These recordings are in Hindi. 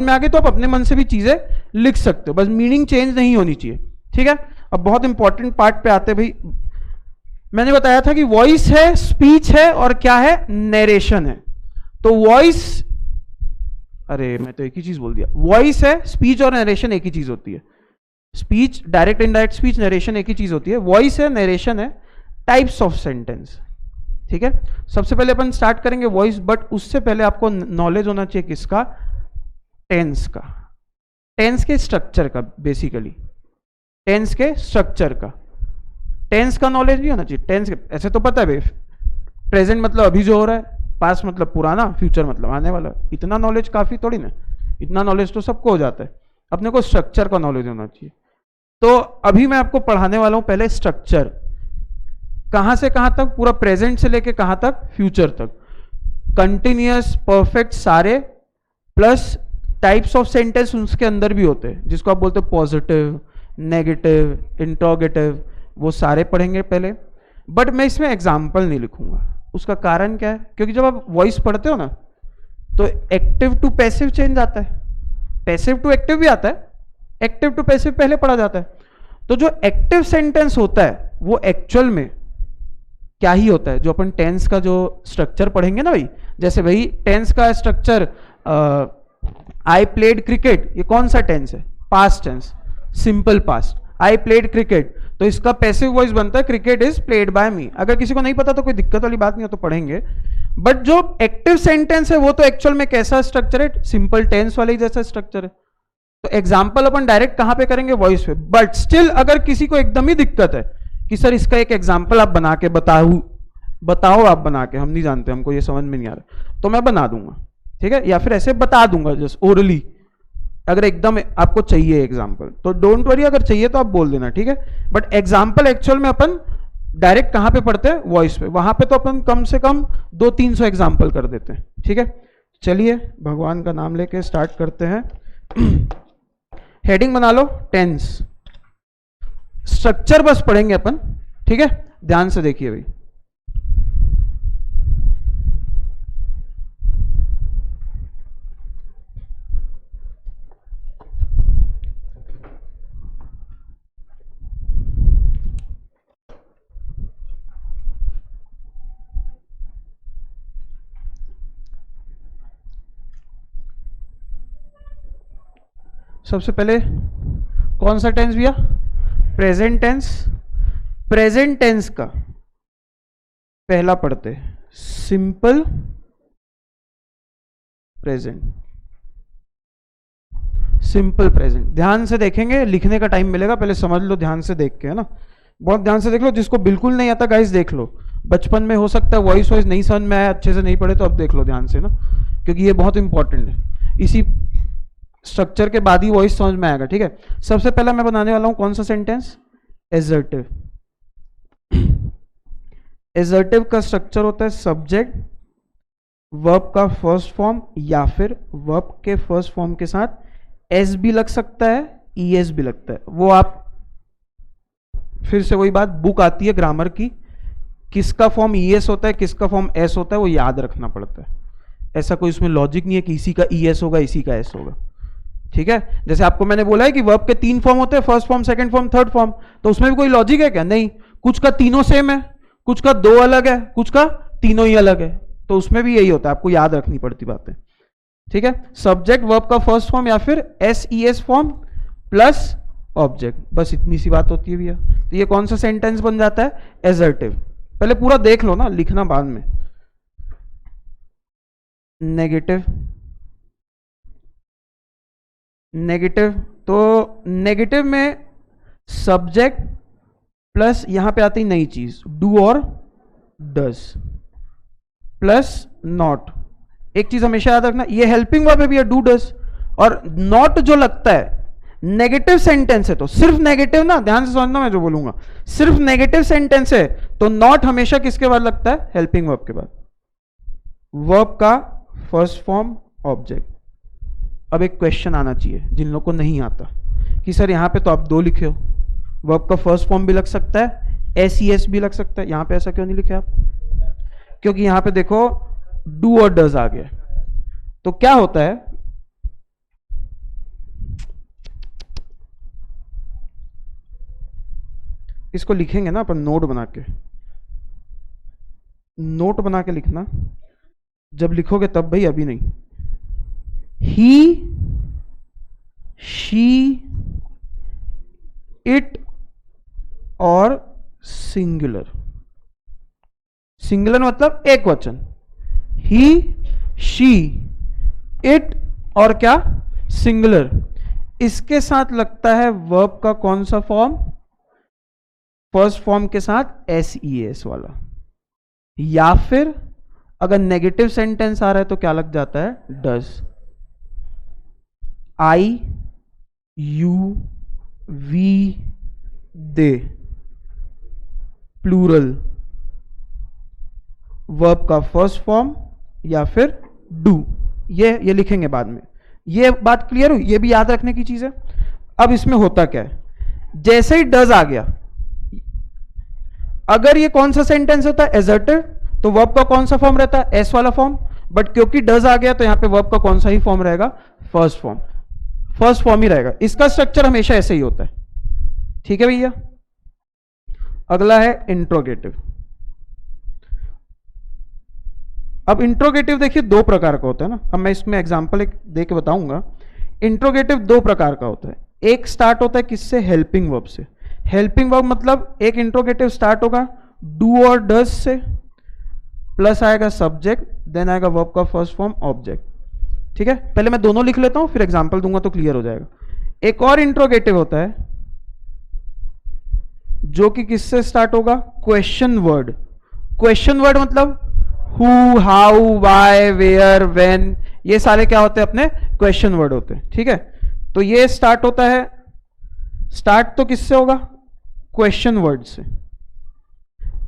में आगे तो आप अपने मन से भी चीजें लिख सकते हो, बस मीनिंग चेंज नहीं होनी चाहिए, ठीक है। अब बहुत इंपॉर्टेंट पार्ट पे आते भाई, मैंने बताया था कि वॉइस है, स्पीच है और क्या है, नरेशन है। तो वॉइस, अरे मैं तो एक ही चीज बोल दिया, वॉइस है, स्पीच और नरेशन एक ही चीज होती है। Speech, direct indirect speech, narration एक ही चीज होती है। वॉइस है, नरेशन है, टाइप्स ऑफ सेंटेंस, ठीक है। सबसे पहले अपन स्टार्ट करेंगे वॉइस, बट उससे पहले आपको नॉलेज होना चाहिए किसका, टेंस का, टेंस के स्ट्रक्चर का, बेसिकली टेंस के स्ट्रक्चर का। टेंस का नॉलेज नहीं होना चाहिए, टेंस के ऐसे तो पता है भाई, प्रेजेंट मतलब अभी जो हो रहा है, पास्ट मतलब पुराना, फ्यूचर मतलब आने वाला, इतना नॉलेज काफी थोड़ी ना, इतना नॉलेज तो सबको हो जाता है, अपने को स्ट्रक्चर का नॉलेज होना चाहिए। तो अभी मैं आपको पढ़ाने वाला हूं पहले स्ट्रक्चर, कहां से कहां तक, पूरा प्रेजेंट से लेके कहां तक, फ्यूचर तक, कंटिन्यूअस, परफेक्ट सारे, प्लस टाइप्स ऑफ सेंटेंस उसके अंदर भी होते हैं, जिसको आप बोलते हो पॉजिटिव, नेगेटिव, इंट्रोगेटिव, वो सारे पढ़ेंगे पहले। बट मैं इसमें एग्जाम्पल नहीं लिखूंगा, उसका कारण क्या है, क्योंकि जब आप वॉइस पढ़ते हो ना तो एक्टिव टू पैसिव चेंज आता है, पैसिव टू एक्टिव भी आता है, एक्टिव टू पैसिव पहले पढ़ा जाता है। तो जो एक्टिव सेंटेंस होता है वो एक्चुअल में क्या ही होता है, जो अपन टेंस का जो स्ट्रक्चर पढ़ेंगे ना भाई, जैसे भाई टेंस का स्ट्रक्चर, आई प्लेड क्रिकेट, ये कौन सा टेंस है, past tense, simple past, I played cricket, तो इसका पैसिव वॉइस बनता है cricket is played by me. अगर किसी को नहीं पता तो कोई दिक्कत वाली बात नहीं है, तो पढ़ेंगे। बट जो एक्टिव सेंटेंस है वो तो एक्चुअल में कैसा स्ट्रक्चर है, सिंपल टेंस वाले ही जैसा स्ट्रक्चर है। तो एग्जाम्पल अपन डायरेक्ट कहां पे करेंगे, वॉइस पे। बट स्टिल अगर किसी को एकदम ही दिक्कत है कि सर इसका एक एग्जाम्पल आप बना के बताओ आप बना के, हम नहीं जानते, हमको ये समझ में नहीं आ रहा, तो मैं बना दूंगा, ठीक है, या फिर ऐसे बता दूंगा जस्ट ओरली, अगर एकदम आपको चाहिए एग्जाम्पल तो डोंट वरी, अगर चाहिए तो आप बोल देना, ठीक है। बट एग्जाम्पल एक्चुअल में अपन डायरेक्ट कहां पे पढ़ते हैं, वॉइस पे, वहां पे तो अपन कम से कम 200-300 एग्जाम्पल कर देते हैं, ठीक है। चलिए भगवान का नाम लेके स्टार्ट करते हैं। हेडिंग बना लो, टेंस, स्ट्रक्चर बस पढ़ेंगे अपन, ठीक है, ध्यान से देखिए भाई। सबसे पहले कौन सा टेंस भैया, प्रेजेंट टेंस। प्रेजेंट टेंस का पहला पढ़ते सिंपल प्रेजेंट, सिंपल प्रेजेंट, ध्यान से देखेंगे, लिखने का टाइम मिलेगा, पहले समझ लो ध्यान से देख के, है ना, बहुत ध्यान से देख लो। जिसको बिल्कुल नहीं आता गाइस देख लो, बचपन में हो सकता है वॉइस नहीं समझ में आया, अच्छे से नहीं पढ़े, तो अब देख लो ध्यान से ना, क्योंकि ये बहुत इंपॉर्टेंट है, इसी स्ट्रक्चर के बाद ही वॉइस समझ में आएगा, ठीक है। सबसे पहला मैं बनाने वाला हूं कौन सा सेंटेंस, एजर्टिव। एजर्टिव का स्ट्रक्चर होता है सब्जेक्ट, वर्ब का फर्स्ट फॉर्म, या फिर वर्ब के फर्स्ट फॉर्म के साथ एस भी लग सकता है, ईएस भी लगता है। वो आप फिर से वही बात, बुक आती है ग्रामर की, किसका फॉर्म ईएस होता है, किसका फॉर्म एस होता है, वो याद रखना पड़ता है। ऐसा कोई उसमें लॉजिक नहीं है कि इसी का ईएस होगा, इसी का एस होगा, ठीक है। जैसे आपको मैंने बोला है कि वर्ब के 3 फॉर्म होते हैं, first form, second form, third form, तो उसमें भी कोई लॉजिक है क्या, नहीं। कुछ का 3 सेम है, कुछ का 2 अलग है, कुछ का 3 ही अलग है, तो उसमें भी यही होता है, आपको याद रखनी पड़ती बातें, ठीक है। सब्जेक्ट वर्ब का फर्स्ट फॉर्म या फिर S E S form plus object, बस इतनी सी बात होती है भैया। तो ये कौन सा सेंटेंस बन जाता है, एजर्टिव। पहले पूरा देख लो ना, लिखना बाद में। नेगेटिव, नेगेटिव, तो नेगेटिव में सब्जेक्ट प्लस यहां पे आती नई चीज डू और डज प्लस नॉट। एक चीज हमेशा याद रखना, ये हेल्पिंग वर्ब है भैया, डू डज, और नॉट जो लगता है नेगेटिव सेंटेंस है तो सिर्फ नेगेटिव ना, ध्यान से समझना मैं जो बोलूंगा, सिर्फ नेगेटिव सेंटेंस है तो नॉट हमेशा किसके बाद लगता है, हेल्पिंग वर्ब के बाद, वर्ब का फर्स्ट फॉर्म ऑब्जेक्ट। अब एक क्वेश्चन आना चाहिए जिन लोगों को नहीं आता कि सर यहां पे तो आप 2 लिखे हो, वर्ब का फर्स्ट फॉर्म भी लग सकता है, एस ई एस भी लग सकता है, यहां पे ऐसा क्यों नहीं लिखे आप, क्योंकि यहां पे देखो डू और डज आ गया। तो क्या होता है, इसको लिखेंगे ना अपन नोट बना के, नोट बना के लिखना, जब लिखोगे तब भाई, अभी नहीं। ही, शी, इट और सिंगुलर। सिंगुलर मतलब एक वचन। ही, शी, इट और क्या, सिंगुलर। इसके साथ लगता है वर्ब का कौन सा फॉर्म, फर्स्ट फॉर्म के साथ एस वाला। या फिर अगर नेगेटिव सेंटेंस आ रहा है तो क्या लग जाता है, does. I, you, we, they, plural, verb का फर्स्ट फॉर्म या फिर डू। ये लिखेंगे बाद में। ये बात क्लियर हुई, ये भी याद रखने की चीज है। अब इसमें होता क्या है, जैसे ही डज आ गया, अगर ये कौन सा सेंटेंस होता है, एजर्टिव, तो वर्ब का कौन सा फॉर्म रहता है, एस वाला फॉर्म। बट क्योंकि डज आ गया तो यहां पे वर्ब का कौन सा ही फॉर्म रहेगा, फर्स्ट फॉर्म। फर्स्ट फॉर्म ही रहेगा। इसका स्ट्रक्चर हमेशा ऐसे ही होता है। ठीक है भैया। अगला है इंट्रोगेटिव। अब इंट्रोगेटिव देखिए दो प्रकार का होता है ना। अब मैं इसमें एग्जांपल एक दे के बताऊंगा। इंट्रोगेटिव दो प्रकार का होता है। एक स्टार्ट होता है किससे, हेल्पिंग वर्ब से। हेल्पिंग वर्ब मतलब एक इंट्रोगेटिव स्टार्ट होगा डू और डज से, प्लस आएगा सब्जेक्ट, देन आएगा वर्ब का फर्स्ट फॉर्म ऑब्जेक्ट। ठीक है, पहले मैं दोनों लिख लेता हूं, फिर एग्जांपल दूंगा तो क्लियर हो जाएगा। एक और इंट्रोगेटिव होता है जो कि किससे स्टार्ट होगा, क्वेश्चन वर्ड। क्वेश्चन वर्ड मतलब who, how, why, where, when, ये सारे क्या होते हैं, अपने क्वेश्चन वर्ड होते हैं। ठीक है, तो ये स्टार्ट होता है, स्टार्ट तो किससे होगा, क्वेश्चन वर्ड से।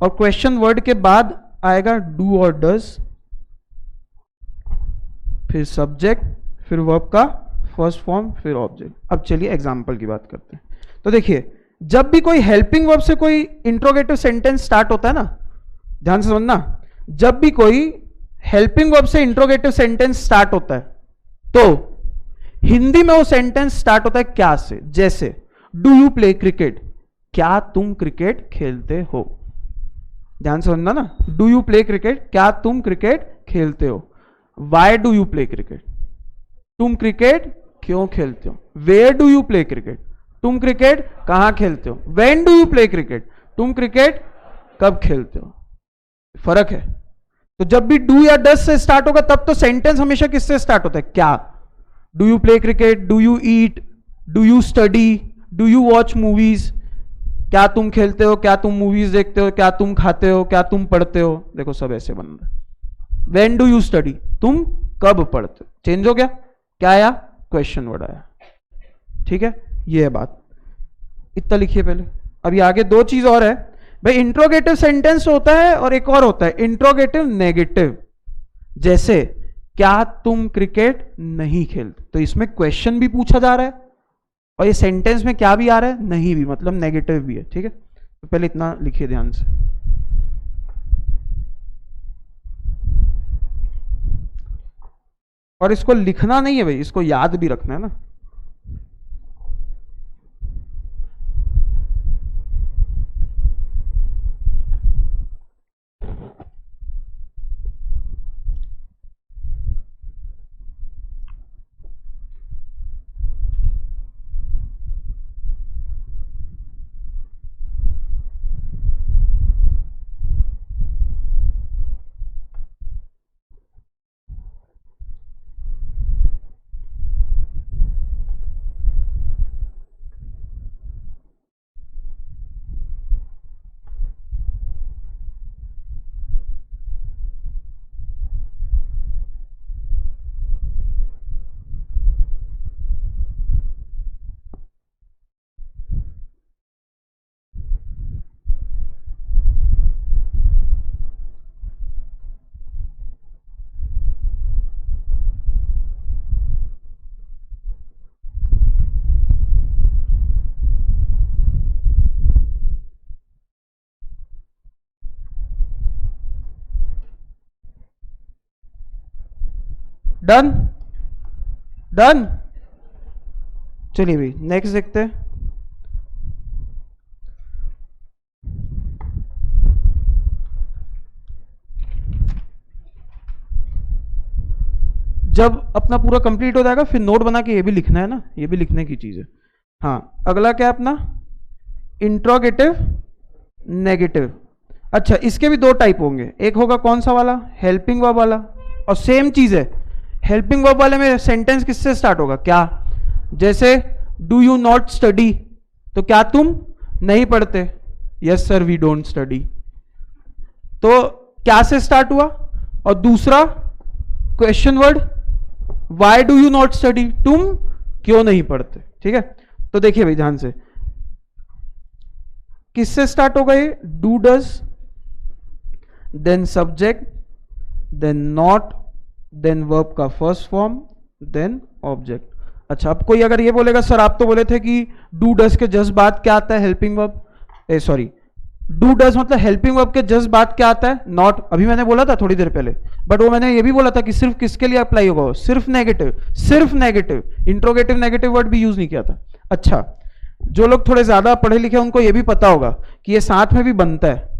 और क्वेश्चन वर्ड के बाद आएगा डू और डज, फिर सब्जेक्ट, फिर वर्ब का फर्स्ट फॉर्म, फिर ऑब्जेक्ट। अब चलिए एग्जांपल की बात करते हैं। तो देखिए, जब भी कोई हेल्पिंग वर्ब से कोई इंट्रोगेटिव सेंटेंस स्टार्ट होता है ना, ध्यान से समझना, जब भी कोई हेल्पिंग वर्ब से इंट्रोगेटिव सेंटेंस स्टार्ट होता है तो हिंदी में वो सेंटेंस स्टार्ट होता है क्या से, जैसे डू यू प्ले क्रिकेट, क्या तुम क्रिकेट खेलते हो। ध्यान से समझना ना, डू यू प्ले क्रिकेट, क्या तुम क्रिकेट खेलते हो। Why do you play cricket, तुम क्रिकेट क्यों खेलते हो। Where do you play cricket, तुम क्रिकेट कहां खेलते हो। When do you play cricket, तुम क्रिकेट कब खेलते हो। फर्क है। तो जब भी डू या डज से स्टार्ट होगा तब तो सेंटेंस हमेशा किससे स्टार्ट होता है, क्या। Do you play cricket, do you eat, do you study, do you watch movies, क्या तुम खेलते हो, क्या तुम मूवीज देखते हो, क्या तुम खाते हो, क्या तुम पढ़ते हो। देखो सब ऐसे बन रहा है। व्हेन डू यू स्टडी, तुम कब पढ़ते हो। चेंज हो गया, क्या आया, क्वेश्चन वर्ड आया। ठीक है, ये है बात। इतना लिखिए पहले। अभी आगे दो चीज और है भाई। इंट्रोगेटिव सेंटेंस होता है और एक और होता है इंट्रोगेटिव नेगेटिव। जैसे क्या तुम क्रिकेट नहीं खेलते, तो इसमें क्वेश्चन भी पूछा जा रहा है और ये सेंटेंस में क्या भी आ रहा है, नहीं भी, मतलब नेगेटिव भी है। ठीक है, तो पहले इतना लिखिए ध्यान से। और इसको लिखना नहीं है भाई, इसको याद भी रखना है ना। Done, done. चलिए भाई नेक्स्ट देखते हैं। जब अपना पूरा कंप्लीट हो जाएगा फिर नोट बना के ये भी लिखना है ना, ये भी लिखने की चीज है। हाँ, अगला क्या है अपना, इंट्रोगेटिव नेगेटिव। अच्छा, इसके भी दो टाइप होंगे, एक होगा कौन सा वाला, हेल्पिंग वर्ब वाला, और सेम चीज है। हेल्पिंग वर्ब वाले में सेंटेंस किससे स्टार्ट होगा, क्या, जैसे डू यू नॉट स्टडी, तो क्या तुम नहीं पढ़ते, yes sir we don't study, तो क्या से स्टार्ट हुआ। और दूसरा question word, why do you not study, तुम क्यों नहीं पढ़ते। ठीक है, तो देखिए भाई ध्यान से, किससे स्टार्ट होगा ये, do does, then subject, then not, then verb का फर्स्ट फॉर्म, देन ऑब्जेक्ट। अच्छा, अब कोई अगर ये बोलेगा सर आप तो बोले थे कि डू डज के जस्ट बाद क्या आता है, helping verb, sorry do does मतलब हेल्पिंग वर्ब के जस्ट बाद क्या आता है, नॉट। अभी मैंने बोला था थोड़ी देर पहले, बट वो मैंने ये भी बोला था कि सिर्फ किसके लिए अप्लाई होगा, सिर्फ नेगेटिव, सिर्फ नेगेटिव, इंट्रोगेटिव नेगेटिव वर्ड भी यूज नहीं किया था। अच्छा, जो लोग थोड़े ज्यादा पढ़े लिखे उनको ये भी पता होगा कि ये साथ में भी बनता है।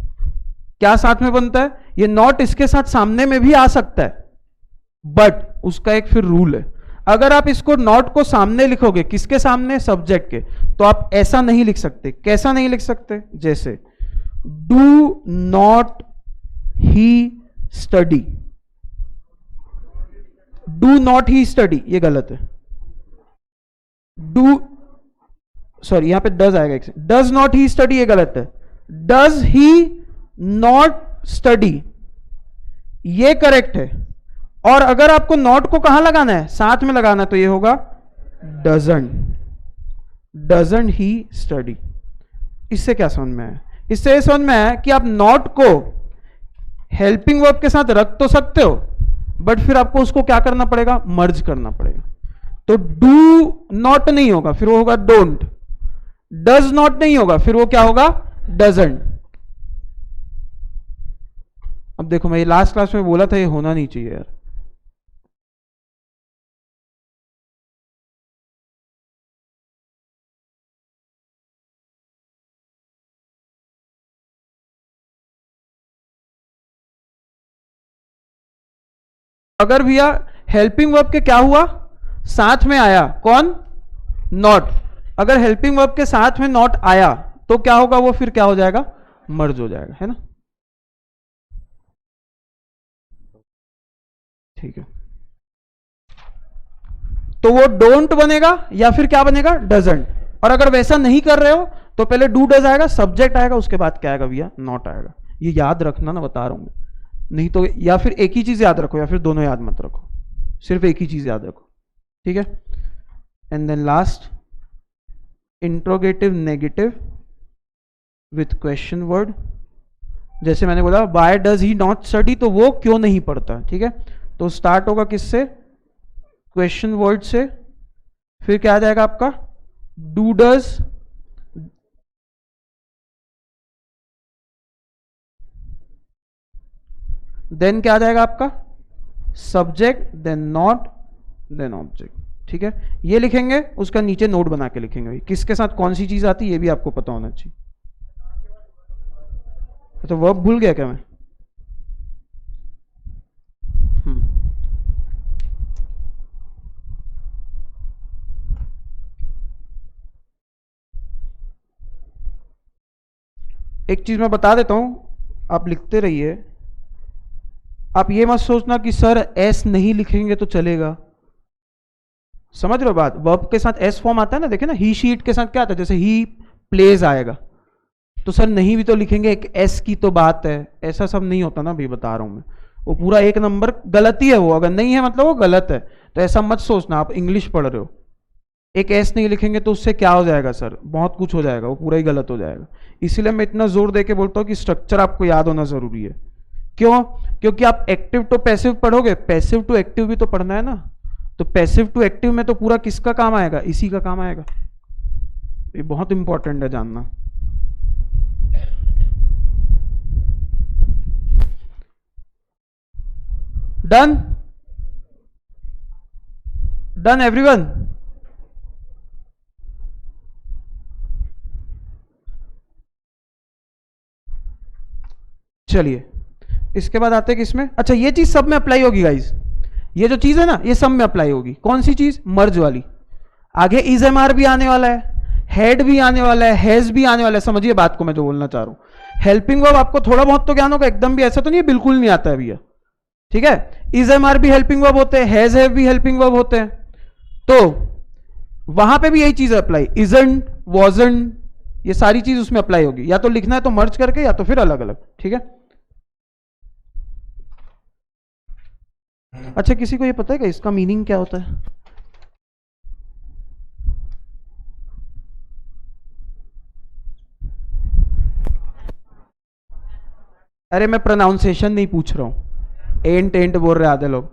क्या साथ में बनता है, ये नॉट इसके साथ सामने में भी आ सकता है, बट उसका एक फिर रूल है, अगर आप इसको नॉट को सामने लिखोगे, किसके सामने, सब्जेक्ट के, तो आप ऐसा नहीं लिख सकते। कैसा नहीं लिख सकते, जैसे do not he study, do not he study, ये गलत है। डू, सॉरी यहां पे डज आएगा, एक डज नॉट ही स्टडी, ये गलत है। डज ही नॉट स्टडी, ये करेक्ट है। और अगर आपको नॉट को कहां लगाना है, साथ में लगाना है, तो ये होगा डजंट, डजंट ही स्टडी। इससे क्या समझ में आया, इससे ये समझ में आया कि आप नॉट को हेल्पिंग वर्ब के साथ रख तो सकते हो, बट फिर आपको उसको क्या करना पड़ेगा, मर्ज करना पड़ेगा। तो डू नॉट नहीं होगा, फिर वो होगा डोंट। डज नॉट नहीं होगा, फिर वो क्या होगा, डजंट। अब देखो, मैं ये लास्ट क्लास में बोला था ये होना नहीं चाहिए यार। अगर भैया हेल्पिंग वर्ब के क्या हुआ, साथ में आया कौन, नॉट, अगर हेल्पिंग वर्ब के साथ में नॉट आया तो क्या होगा, वो फिर क्या हो जाएगा, मर्ज हो जाएगा, है ना। ठीक है, तो वो डोंट बनेगा या फिर क्या बनेगा, डजंट। और अगर वैसा नहीं कर रहे हो तो पहले डू डज आएगा, सब्जेक्ट आएगा, उसके बाद क्या आएगा भैया, नॉट आएगा। ये याद रखना ना, बता रहा हूं मैं, नहीं तो या फिर एक ही चीज याद रखो या फिर दोनों याद मत रखो, सिर्फ एक ही चीज याद रखो। ठीक है, and then last interrogative negative with question word. जैसे मैंने बोला why does he not study, तो वो क्यों नहीं पढ़ता। ठीक है, तो स्टार्ट होगा किससे, क्वेश्चन वर्ड से, फिर क्या आ जाएगा आपका, डू डज, देन क्या आ जाएगा आपका, subject, then not, then object. ठीक है, ये लिखेंगे, उसका नीचे नोट बना के लिखेंगे किसके साथ कौन सी चीज आती है, ये भी आपको पता होना चाहिए। तो वर्ब भूल गया क्या मैं, एक चीज मैं बता देता हूं, आप लिखते रहिए। आप ये मत सोचना कि सर एस नहीं लिखेंगे तो चलेगा, समझ रहे हो बात, वर्ब के साथ एस फॉर्म आता है ना, देखे ना, ही शीट के साथ क्या आता है, जैसे ही प्लेज आएगा, तो सर नहीं भी तो लिखेंगे, एक एस की तो बात है, ऐसा सब नहीं होता ना भाई, बता रहा हूं मैं, वो पूरा एक नंबर गलती है, वो अगर नहीं है मतलब वो गलत है, तो ऐसा मत सोचना, आप इंग्लिश पढ़ रहे हो, एक एस नहीं लिखेंगे तो उससे क्या हो जाएगा सर, बहुत कुछ हो जाएगा, वो पूरा ही गलत हो जाएगा। इसीलिए मैं इतना जोर देके बोलता हूँ कि स्ट्रक्चर आपको याद होना जरूरी है। क्यों, क्योंकि आप एक्टिव टू पैसिव पढ़ोगे, पैसिव टू एक्टिव भी तो पढ़ना है ना, तो पैसिव टू एक्टिव में तो पूरा किसका काम आएगा, इसी का काम आएगा। ये बहुत इंपॉर्टेंट है जानना। Done, done everyone. चलिए इसके बाद आते हैं कि इसमें, अच्छा ये चीज सब में अप्लाई होगी गाइज, ये जो चीज है ना, ये सब में अप्लाई होगी। कौन सी चीज? मर्ज वाली। आगे इज एम आर भी आने वाला है, हेड भी आने वाला है, हैज भी आने वाला है। समझिए बात को मैं जो बोलना चाह रहा हूं। हेल्पिंग वर्ब आपको थोड़ा बहुत तो ज्ञान होगा, एकदम भी ऐसा तो नहीं है बिल्कुल नहीं आता है भैया, ठीक है। इज एम आर भी हेल्पिंग वर्ब होते हैं, हैज हैव भी हेल्पिंग वर्ब होते हैं, तो वहां पे भी यही चीज अप्लाई। इजंट, वॉजंट, ये सारी चीज उसमें अप्लाई होगी। या तो लिखना है तो मर्ज करके, या तो फिर अलग अलग, ठीक है। अच्छा, किसी को ये पता है कि इसका मीनिंग क्या होता है? अरे मैं प्रोनाउंसिएशन नहीं पूछ रहा हूं, एंट एंट बोल रहे आधे लोग।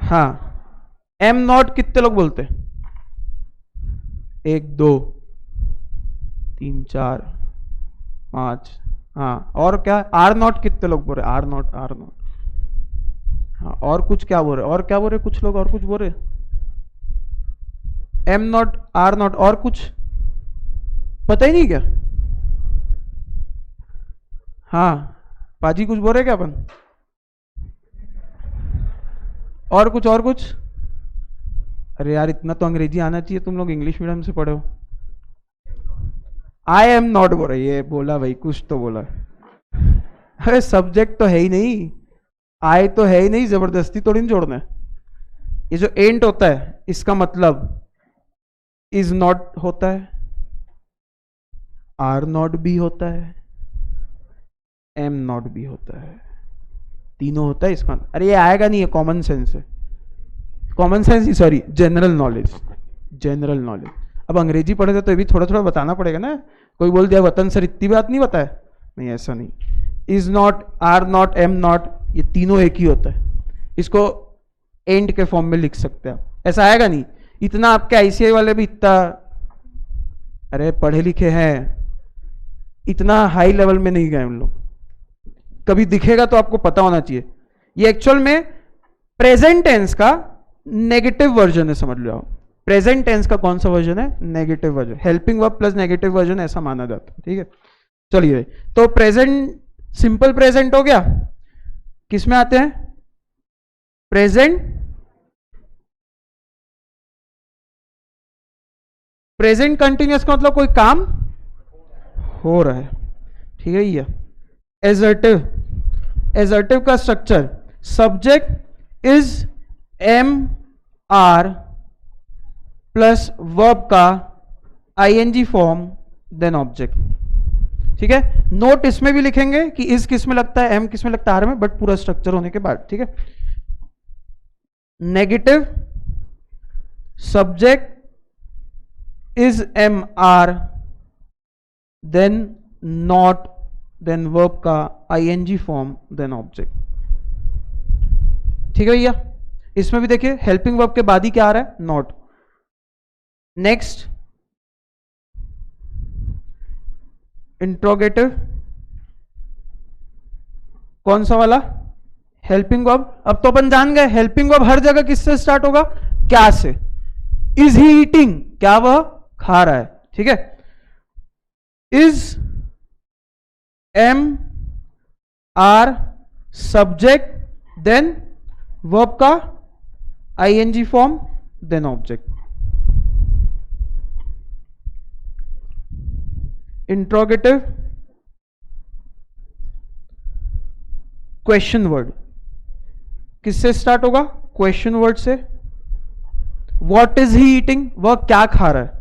हाँ, एम नॉट कितने लोग बोलते हैं? 1 2 3 4 5। हाँ, और क्या? आर नॉट कितने लोग बोल रहे? Are not, are not. हाँ, और कुछ क्या बोल रहे? और क्या बोल रहे कुछ लोग? और कुछ बोल रहे? एम नॉट, आर नॉट, और कुछ पता ही नहीं क्या? हाँ पाजी, कुछ बोल रहे क्या अपन? और कुछ, और कुछ? अरे यार, इतना तो अंग्रेजी आना चाहिए, तुम लोग इंग्लिश मीडियम से पढ़े हो। आई एम नॉट बोल रही है, बोला भाई, कुछ तो बोला। अरे सब्जेक्ट तो है ही नहीं, आई तो है ही नहीं, जबरदस्ती थोड़ी नहीं जोड़ना है। ये जो एंट होता है, इसका मतलब इज नॉट होता है, आर नॉट भी होता है, एम नॉट भी होता है, तीनों होता है इसका। अरे ये आएगा नहीं, है कॉमन सेंस है, कॉमन सेंस ही, sorry general knowledge, general knowledge. अब अंग्रेजी पढ़े थे तो ये भी थोड़ा थोड़ा बताना पड़ेगा ना। कोई बोल दिया वतन सर इतनी बात नहीं बताया, नहीं ऐसा नहीं। Is not, are not, am not, ये तीनों एक ही होता है। इसको एंड के फॉर्म में लिख सकते हैं आप, ऐसा आएगा नहीं। इतना आपके आईसीआई वाले भी इतना, अरे पढ़े लिखे हैं, इतना हाई लेवल में नहीं गए उन लोग। कभी दिखेगा तो आपको पता होना चाहिए। ये एक्चुअल में प्रेजेंट टेंस का नेगेटिव वर्जन है, समझ लो आप। प्रेजेंट टेंस का कौन सा वर्जन है? Negative version. Helping verb plus negative version ऐसा माना जाता है, ठीक है। चलिए, तो प्रेजेंट, सिंपल प्रेजेंट हो गया। किस में आते हैं? प्रेजेंट, प्रेजेंट कंटिन्यूअस का मतलब कोई काम हो रहा है, ठीक है। ये एजर्टिव, एजर्टिव का structure, subject is am are plus verb का आईएनजी फॉर्म देन ऑब्जेक्ट, ठीक है। नोट इसमें भी लिखेंगे कि इज किस में लगता है, एम किस में लगता है, आर में, बट पूरा स्ट्रक्चर होने के बाद, ठीक है। Negative, subject is am are, then not, then verb का आईएनजी फॉर्म, देन ऑब्जेक्ट, ठीक है भैया। इसमें भी देखिए हेल्पिंग वर्ब के बाद ही क्या आ रहा है? नॉट। नेक्स्ट, इंट्रोगेटिव, कौन सा वाला? Helping verb. अब तो अपन जान गए हेल्पिंग वर्ब हर जगह किससे स्टार्ट होगा? क्या से? इज ही ईटिंग, क्या वह खा रहा है, ठीक है। Is am are subject, then verb का ING form, then object. Interrogative, question word, किससे स्टार्ट होगा? क्वेश्चन वर्ड से। व्हाट इज ही ईटिंग, वह क्या खा रहा है।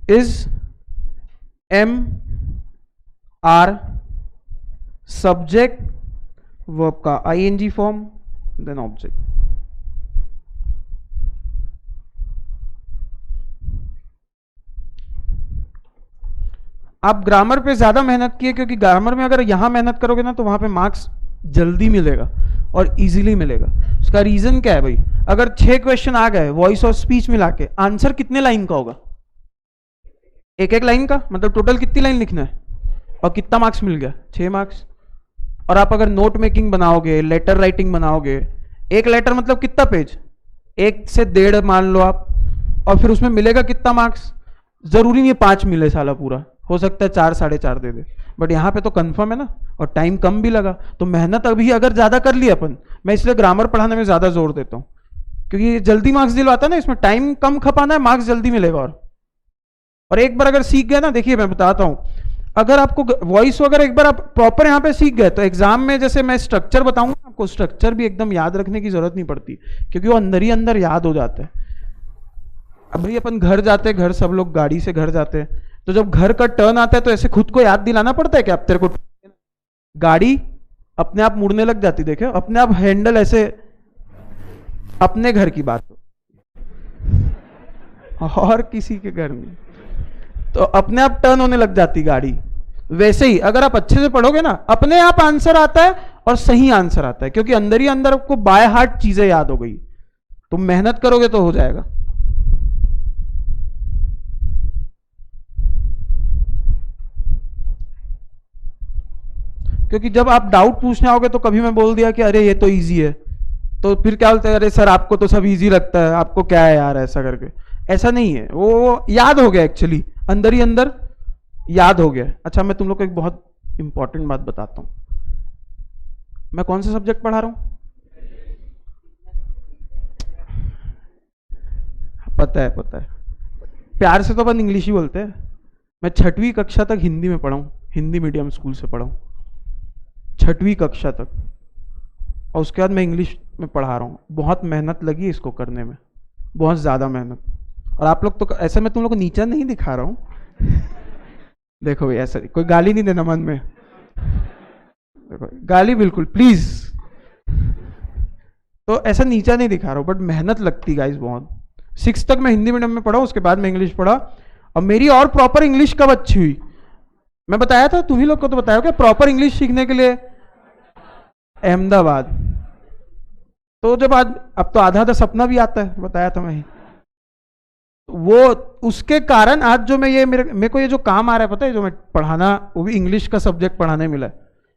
Is am are subject, verb का आईएनजी फॉर्म, देन ऑब्जेक्ट। आप ग्रामर पे ज्यादा मेहनत किए, क्योंकि ग्रामर में अगर यहां मेहनत करोगे ना तो वहां पे मार्क्स जल्दी मिलेगा और इजीली मिलेगा। उसका रीजन क्या है भाई? अगर 6 क्वेश्चन आ गए वॉइस और स्पीच मिला के, आंसर कितने लाइन का होगा? एक एक लाइन का, मतलब टोटल कितनी लाइन लिखना है और कितना मार्क्स मिल गया? 6 मार्क्स। और आप अगर नोट मेकिंग बनाओगे, लेटर राइटिंग बनाओगे, एक लेटर मतलब कितना पेज? 1 से 1.5 मान लो आप, और फिर उसमें मिलेगा कितना मार्क्स? जरूरी नहीं है 5 मिले साला पूरा, हो सकता है 4 साढ़े 4 दे दे, बट यहाँ पे तो कंफर्म है ना, और टाइम कम भी लगा, तो मेहनत अभी अगर ज्यादा कर ली अपन, मैं इसलिए ग्रामर पढ़ाने में ज्यादा जोर देता हूँ, क्योंकि जल्दी मार्क्स दिलवाता है ना, इसमें टाइम कम खपाना है, मार्क्स जल्दी मिलेगा। और एक बार अगर सीख गए ना, देखिए मैं बताता हूँ, अगर आपको वॉइस वगैरह एक बार आप प्रॉपर यहाँ पे सीख गए, तो एग्जाम में जैसे मैं स्ट्रक्चर बताऊंगा आपको, स्ट्रक्चर भी एकदम याद रखने की जरूरत नहीं पड़ती, क्योंकि वो अंदर ही अंदर याद हो जाता है। अब भाई अपन घर जाते, घर सब लोग गाड़ी से घर जाते हैं, तो जब घर का टर्न आता है तो ऐसे खुद को याद दिलाना पड़ता है कि अब तेरे को गाड़ी अपने आप मुड़ने लग जाती, देखे अपने आप हैंडल ऐसे, अपने घर की बात और किसी के घर में, तो अपने आप टर्न होने लग जाती गाड़ी। वैसे ही अगर आप अच्छे से पढ़ोगे ना, अपने आप आंसर आता है और सही आंसर आता है, क्योंकि अंदर ही अंदर आपको बाय हार्ट चीजें याद हो गई। तो मेहनत करोगे तो हो जाएगा। क्योंकि जब आप डाउट पूछने आओगे तो कभी मैं बोल दिया कि अरे ये तो इजी है, तो फिर क्या बोलते हैं, अरे सर आपको तो सब इजी लगता है, आपको क्या है यार ऐसा करके। ऐसा नहीं है, वो याद हो गया, एक्चुअली अंदर ही अंदर याद हो गया। अच्छा, मैं तुम लोग को एक बहुत इंपॉर्टेंट बात बताता हूं। मैं कौन सा सब्जेक्ट पढ़ा रहा हूं? पता है, पता है, प्यार से तो अपन इंग्लिश ही बोलते हैं। मैं 6वीं कक्षा तक हिंदी में पढ़ा हूं, हिंदी मीडियम स्कूल से पढ़ा हूं 6वीं कक्षा तक, और उसके बाद मैं इंग्लिश में पढ़ा रहा हूँ। बहुत मेहनत लगी इसको करने में, बहुत ज़्यादा मेहनत। और आप लोग तो ऐसा, मैं तुम लोग को नीचा नहीं दिखा रहा हूँ देखो भाई, ऐसा कोई गाली नहीं देना मन में, देखो गाली बिल्कुल प्लीज, तो ऐसा नीचा नहीं दिखा रहा हूँ, बट मेहनत लगती गाइस बहुत। 6 तक मैं हिंदी मीडियम में पढ़ा, उसके बाद मैं इंग्लिश पढ़ा। और मेरी और प्रॉपर इंग्लिश कब अच्छी हुई, मैं बताया था, तुम्ही लोग को तो बताया क्या, प्रॉपर इंग्लिश सीखने के लिए अहमदाबाद। तो जब आज, अब तो आधा आधा सपना भी आता है, बताया था मैं ही, वो उसके कारण आज जो मैं ये मेरे को ये जो काम आ रहा है, पता है, जो मैं पढ़ाना, वो भी इंग्लिश का सब्जेक्ट पढ़ाने मिला है।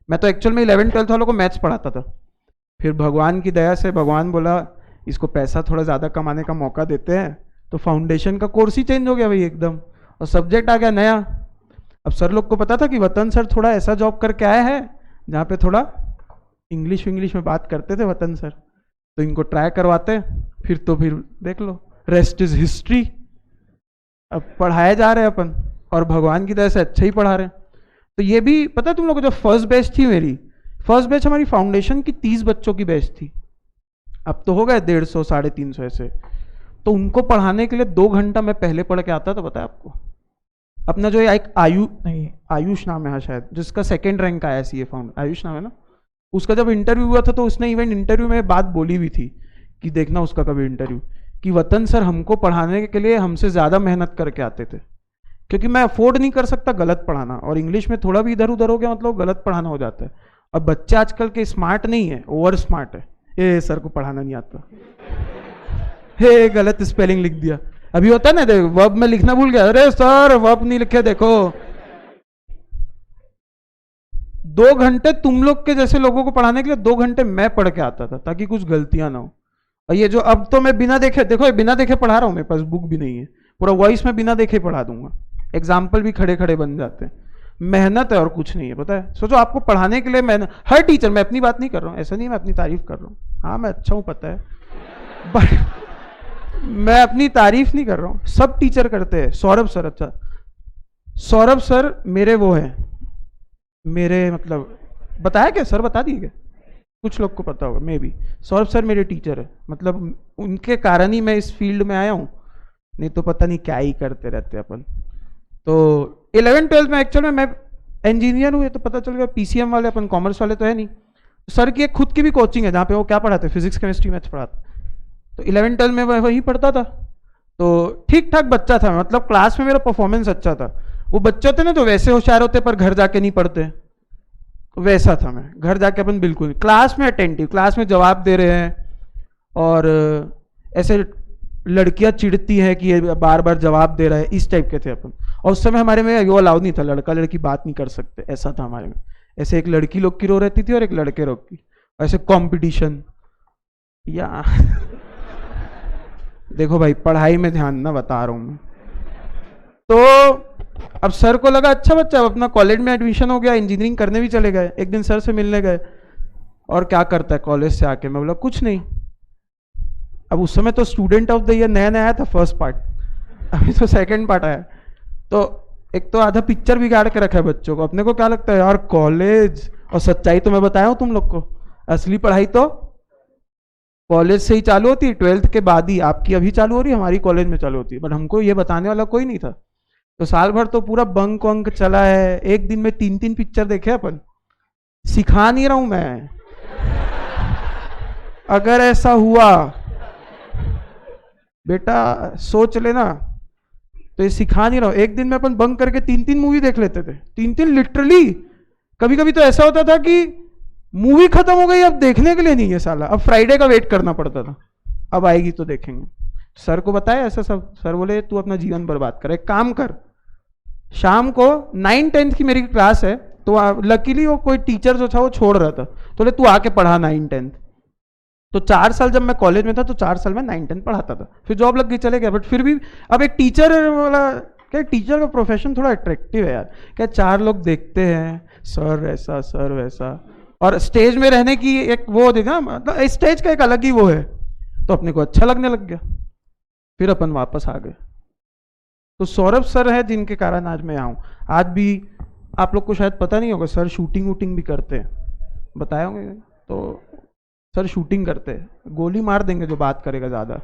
मैं तो एक्चुअल में 11-12 वालों को मैथ्स पढ़ाता था, फिर भगवान की दया से भगवान बोला इसको पैसा थोड़ा ज़्यादा कमाने का मौका देते हैं, तो फाउंडेशन का कोर्स ही चेंज हो गया भाई एकदम, और सब्जेक्ट आ गया नया। अब सर लोग को पता था कि वतन सर थोड़ा ऐसा जॉब करके आए हैं जहाँ पे थोड़ा इंग्लिश में बात करते थे वतन सर, तो इनको ट्राई करवाते, फिर तो फिर देख लो, रेस्ट इज हिस्ट्री। अब पढ़ाए जा रहे हैं अपन, और भगवान की दया से अच्छा ही पढ़ा रहे हैं। तो ये भी पता है तुम लोग को, जो फर्स्ट बैच थी मेरी, फर्स्ट बैच हमारी फाउंडेशन की 30 बच्चों की बैच थी, अब तो हो गए 150 350 ऐसे। तो उनको पढ़ाने के लिए 2 घंटा मैं पहले पढ़ के आता था, पता है आपको। अपना जो एक आयुष नाम है, हाँ शायद, जिसका 2nd रैंक आया सीए फाउंड, आयुष नाम है ना, उसका जब इंटरव्यू हुआ था तो उसने इवेंट इंटरव्यू में बात बोली भी थी कि देखना उसका कभी इंटरव्यू, कि वतन सर हमको पढ़ाने के लिए हमसे ज़्यादा मेहनत करके आते थे, क्योंकि मैं अफोर्ड नहीं कर सकता गलत पढ़ाना, और इंग्लिश में थोड़ा भी इधर उधर हो गया मतलब गलत पढ़ाना हो जाता है। अब बच्चे आजकल के स्मार्ट नहीं है, ओवर स्मार्ट है, ये सर को पढ़ाना नहीं आता, हे गलत स्पेलिंग लिख दिया। अभी होता है ना, देखो वर्ब में लिखना भूल गया, अरे सर वर्ब नहीं लिखे, देखो 2 घंटे तुम लोग के जैसे लोगों को पढ़ाने के लिए 2 घंटे मैं पढ़ के आता था, ताकि कुछ गलतियां ना हो। और ये जो अब तो मैं बिना देखे, देखो बिना देखे पढ़ा रहा हूं, मेरे पास बुक भी नहीं है, पूरा वॉइस में बिना देखे पढ़ा दूंगा, एग्जाम्पल भी खड़े खड़े बन जाते हैं। मेहनत है और कुछ नहीं है, पता है। सोचो आपको पढ़ाने के लिए मेहनत, हर टीचर, मैं अपनी बात नहीं कर रहा हूँ, ऐसा नहीं मैं अपनी तारीफ कर रहा हूँ, हाँ मैं अच्छा हूँ पता है, बट मैं अपनी तारीफ नहीं कर रहा हूँ, सब टीचर करते हैं। सौरभ सर, अच्छा सौरभ सर मेरे वो हैं, मेरे मतलब बताया क्या सर, बता दिए क्या, कुछ लोग को पता होगा मे बी। सौरभ सर मेरे टीचर है, मतलब उनके कारण ही मैं इस फील्ड में आया हूँ, नहीं तो पता नहीं क्या ही करते रहते अपन। तो 11-12 में एक्चुअल में मैं इंजीनियर हूँ, ये तो पता चल गया, पीसीएम वाले अपन, कॉमर्स वाले तो है नहीं। सर की एक खुद की भी कोचिंग है जहाँ पे वो क्या पढ़ाते, फिजिक्स केमिस्ट्री मैथ्स पढ़ाते, तो 11-12 में वही पढ़ता था। तो ठीक ठाक बच्चा था, मतलब क्लास में मेरा परफॉर्मेंस अच्छा था। वो बच्चे होते ना तो वैसे होशियार होते पर घर जाके नहीं पढ़ते, वैसा था मैं, घर जाके अपन बिल्कुल क्लास में अटेंटिव, क्लास में जवाब दे रहे हैं, और ऐसे लड़कियां चिढ़ती हैं कि ये बार बार जवाब दे रहा है, इस टाइप के थे अपन। और उस समय हमारे में वो अलाउड नहीं था, लड़का लड़की बात नहीं कर सकते, ऐसा था हमारे में। ऐसे एक लड़की लोग की रो रहती थी और एक लड़के लोग की, ऐसे कंपटीशन या देखो भाई पढ़ाई में ध्यान ना, बता रहा हूं मैं। तो अब सर को लगा अच्छा बच्चा, अब अपना कॉलेज में एडमिशन हो गया, इंजीनियरिंग करने भी चले गए। एक दिन सर से मिलने गए, और क्या करता है कॉलेज से आके? मैं बोला कुछ नहीं। अब उस समय तो स्टूडेंट ऑफ द ईयर नया नया आया था, फर्स्ट पार्ट, अभी तो सेकंड पार्ट आया। तो एक तो आधा पिक्चर बिगाड़ के रखा है बच्चों को। अपने को क्या लगता है यार कॉलेज, और सच्चाई तो मैं बताया हूं तुम लोग को, असली पढ़ाई तो कॉलेज से ही चालू होती है, 12th के बाद ही। आपकी अभी चालू हो रही है, हमारी कॉलेज में चालू होती है, बट हमको ये बताने वाला कोई नहीं था। तो साल भर तो पूरा बंक वंक चला है, एक दिन में 3-3 पिक्चर देखे अपन। सिखा नहीं रहा हूं मैं, अगर ऐसा हुआ बेटा सोच लेना, तो ये सिखा नहीं रहा हूं। एक दिन में अपन बंक करके 3-3 मूवी देख लेते थे, 3-3 लिटरली। कभी कभी तो ऐसा होता था कि मूवी खत्म हो गई, अब देखने के लिए नहीं है साला, अब फ्राइडे का वेट करना पड़ता था, अब आएगी तो देखेंगे। सर को बताया ऐसा सब, सर बोले तू अपना जीवन बर्बाद कर, एक काम कर, शाम को 9-10 की मेरी क्लास है, तो लकीली वो कोई टीचर जो था वो छोड़ रहा था, तो बोले तू आके पढ़ा 9-10। तो 4 साल जब मैं कॉलेज में था, तो 4 साल में 9-10 पढ़ाता था, फिर जॉब लग गई, चले गया। बट फिर भी अब एक टीचर वाला, क्या टीचर का प्रोफेशन थोड़ा अट्रैक्टिव है यार। क्या 4 लोग देखते हैं सर ऐसा सर वैसा, और स्टेज में रहने की एक वो देखा, मतलब स्टेज का एक अलग ही वो है, तो अपने को अच्छा लगने लग गया। फिर अपन वापस आ गए। तो सौरभ सर है जिनके कारण आज मैं आऊँ। आज भी आप लोग को शायद पता नहीं होगा, सर शूटिंग वूटिंग भी करते हैं, बताए होंगे। तो सर शूटिंग करते हैं, गोली मार देंगे जो बात करेगा ज़्यादा।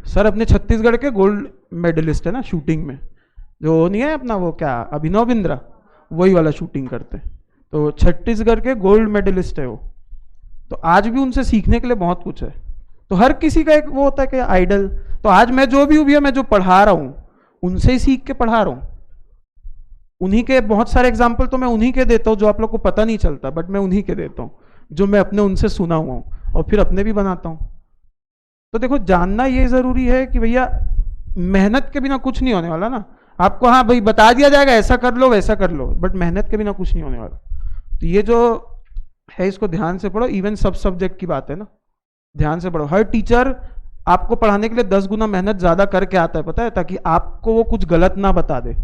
सर अपने छत्तीसगढ़ के गोल्ड मेडलिस्ट है ना शूटिंग में, जो नहीं है अपना वो क्या अभिनव बिंद्रा, वही वाला शूटिंग करते हैं। तो छत्तीसगढ़ के गोल्ड मेडलिस्ट है वो। तो आज भी उनसे सीखने के लिए बहुत कुछ है। तो हर किसी का एक वो होता है कि आइडल। तो आज मैं जो भी हूँ भैया, मैं जो पढ़ा रहा हूँ उनसे ही सीख के पढ़ा रहा हूँ। उन्हीं के बहुत सारे एग्जाम्पल तो मैं उन्हीं के देता हूँ जो आप लोग को पता नहीं चलता, बट मैं उन्हीं के देता हूँ जो मैं अपने उनसे सुना हुआ हूँ, और फिर अपने भी बनाता हूँ। तो देखो जानना ये जरूरी है कि भैया मेहनत के बिना कुछ नहीं होने वाला ना। आपको हाँ भाई बता दिया जाएगा ऐसा कर लो वैसा कर लो, बट मेहनत के बिना कुछ नहीं होने वाला। तो ये जो है इसको ध्यान से पढ़ो। इवन सब सब्जेक्ट की बात है ना, ध्यान से पढ़ो। हर टीचर आपको पढ़ाने के लिए 10 गुना मेहनत ज्यादा करके आता है, पता है, ताकि आपको वो कुछ गलत ना बता दे।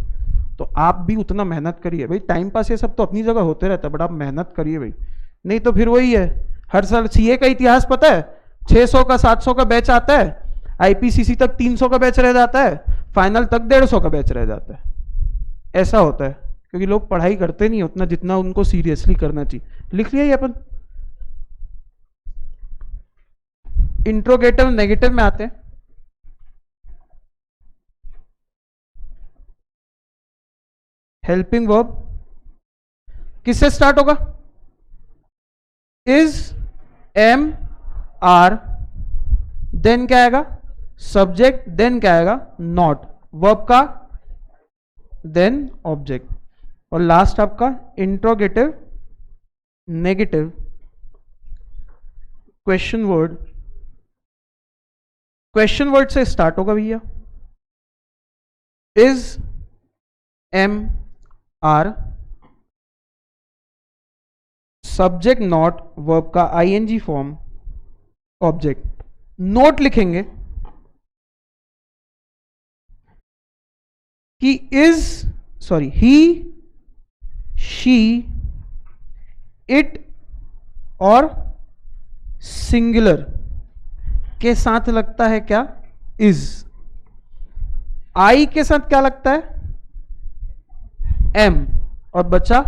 तो आप भी उतना मेहनत करिए भाई। टाइम पास ये सब तो अपनी जगह होते रहता है, बट आप मेहनत करिए भाई, नहीं तो फिर वही है। हर साल सीए का इतिहास पता है, 600 का 700 का बैच आता है, आईपीसीसी तक 300 का बैच रह जाता है, फाइनल तक 150 का बैच रह जाता है। ऐसा होता है क्योंकि लोग पढ़ाई करते नहीं उतना जितना उनको सीरियसली करना चाहिए। लिख लिया ये अपन। इंट्रोगेटिव नेगेटिव में आते हैं। हेल्पिंग वर्ब किससे स्टार्ट होगा? इज, एम, आर, देन क्या आएगा? सब्जेक्ट, देन क्या आएगा? नॉट। वर्ब का देन ऑब्जेक्ट, और लास्ट आपका interrogative negative question word. Question word से स्टार्ट होगा भैया। Is, am, are, subject not, verb का आईएनजी फॉर्म, ऑब्जेक्ट। नोट लिखेंगे कि is, sorry, he, she, it और सिंगुलर के साथ लगता है क्या? इज। आई के साथ क्या लगता है? एम। और बचा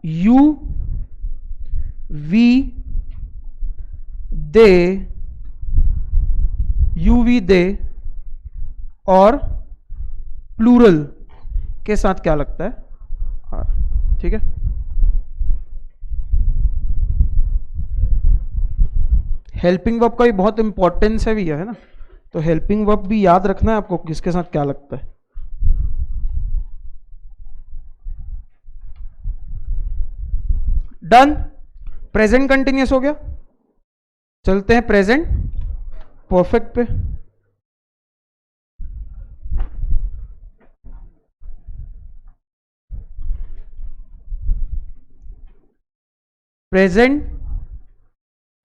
you, we, they, you we they, और प्लूरल के साथ क्या लगता है? आर। ठीक है। हेल्पिंग वर्ब का भी बहुत इंपॉर्टेंस है भैया, है ना। तो हेल्पिंग वर्ब भी याद रखना है आपको, किसके साथ क्या लगता है। डन। प्रेजेंट कंटिन्यूस हो गया। चलते हैं प्रेजेंट परफेक्ट पे। Present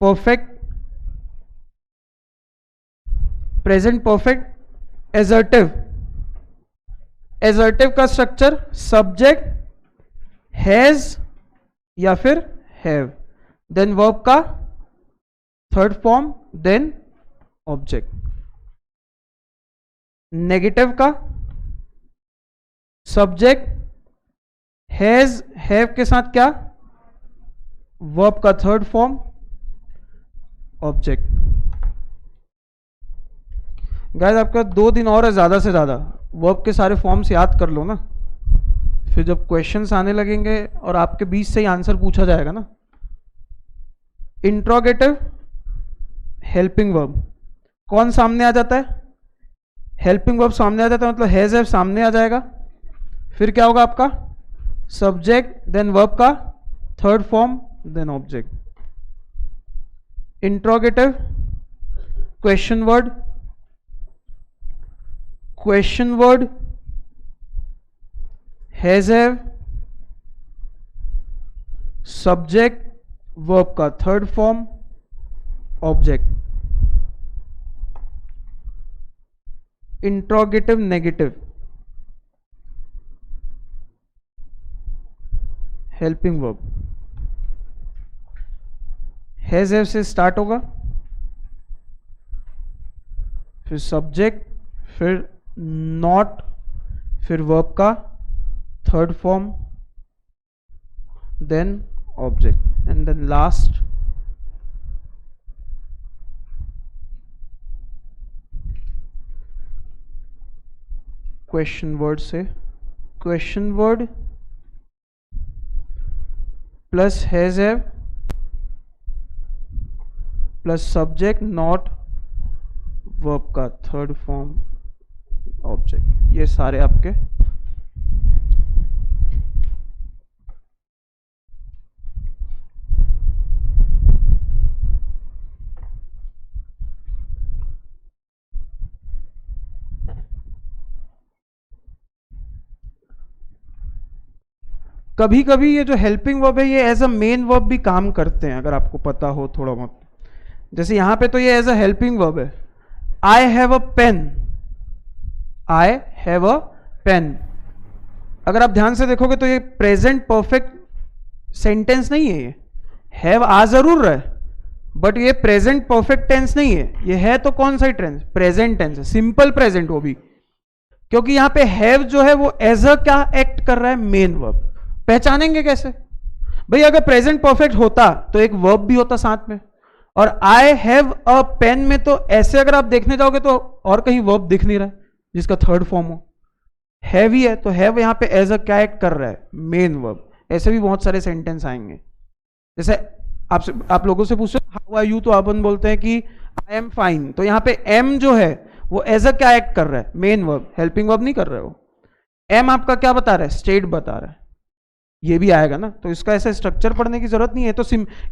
perfect present perfect assertive, assertive का स्ट्रक्चर सब्जेक्ट हैज या फिर हैव, देन वर्ब का third form, then object. Negative का सब्जेक्ट हैज हैव के साथ क्या, वर्ब का थर्ड फॉर्म, ऑब्जेक्ट। गाइस आपका 2 दिन और है ज्यादा से ज्यादा, वर्ब के सारे फॉर्म्स याद कर लो ना, फिर जब क्वेश्चंस आने लगेंगे और आपके बीच से ही आंसर पूछा जाएगा ना। इंट्रोगेटिव हेल्पिंग वर्ब, कौन सामने आ जाता है, हेल्पिंग वर्ब सामने आ जाता है, मतलब हैज हैव सामने आ जाएगा, फिर क्या होगा आपका सब्जेक्ट, देन वर्ब का third form, then object. Interrogative question word, question word has have, subject, verb का third form, object. Interrogative negative helping verb has have से स्टार्ट होगा, फिर सब्जेक्ट, फिर नॉट, फिर वर्ब का third form, then object, and then last question word से, question word plus has have plus subject not verb का थर्ड फॉर्म ऑब्जेक्ट, ये सारे आपके कभी कभी ये जो हेल्पिंग वर्ब है ये एज अ मेन वर्ब भी काम करते हैं, अगर आपको पता हो थोड़ा बहुत। जैसे यहां पे तो ये एज अ हेल्पिंग वर्ब है, I have a pen, I have a pen. अगर आप ध्यान से देखोगे तो ये प्रेजेंट परफेक्ट सेंटेंस नहीं है, ये हैव आ जरूर रहा है बट ये प्रेजेंट परफेक्ट टेंस नहीं है, ये है तो कौन सा टेंस, प्रेजेंट टेंस है, सिंपल प्रेजेंट वो भी, क्योंकि यहां पे हैव जो है वो एज अ क्या एक्ट कर रहा है, मेन वर्ब। पहचानेंगे कैसे भाई, अगर प्रेजेंट परफेक्ट होता तो एक वर्ब भी होता साथ में, और आई हैव अ पेन में तो ऐसे अगर आप देखने जाओगे तो और कहीं वर्ब दिख नहीं रहा है जिसका थर्ड फॉर्म हो, हैव ही है, तो हैव यहां पे एज अ क्या एक्ट कर रहा है, मेन वर्ब। ऐसे भी बहुत सारे सेंटेंस आएंगे, जैसे आप लोगों से पूछो हाउ आर यू, तो अपन बोलते हैं कि आई एम फाइन, तो यहां पे एम जो है वो एज अ क्या एक्ट कर रहा है, मेन वर्ब, हेल्पिंग वर्ब नहीं कर रहा है वो। एम आपका क्या बता रहा है, स्टेट बता रहा है, ये भी आएगा ना, तो इसका ऐसा स्ट्रक्चर पढ़ने की जरूरत नहीं है। तो